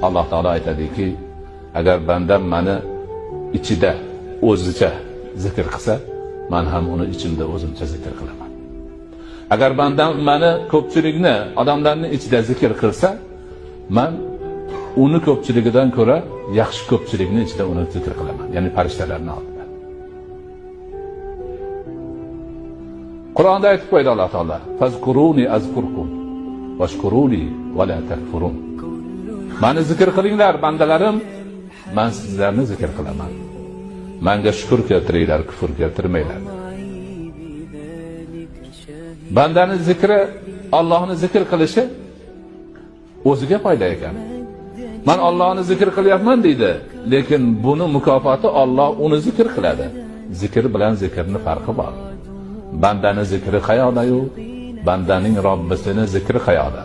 Alloh taolo aytadiki, agar bandam meni ichida o'zicha zikr qilsa, men ham uni ichimda o'zimcha zikr qilaman. Agar bandam meni ko'pchilikni, odamlarning ichida zikr qilsa, men uni ko'pchiligidan ko'ra yaxshi ko'pchilikni ichida uni zikr qilaman, ya'ni farishtalarning oldida. Qur'onda aytib qo'ydi Alloh taolo: "Fazkuruni azkurkum washkuruli va la takfurun." Meni zikr qilinglar bandalarim, men sizlarni zikr qilaman. Menga shukr keltiringlar, kufr keltirmanglar. Bandani zikri, Allohni zikr qilishi o'ziga foyda ekan. Men Allohni zikr qilyapman deydi, lekin buni mukofoti Alloh uni zikr qiladi. Zikr bilan zikrning farqi bor. Bandani zikri qayoqda-yu, bandaning Robbisini zikri qayoqda?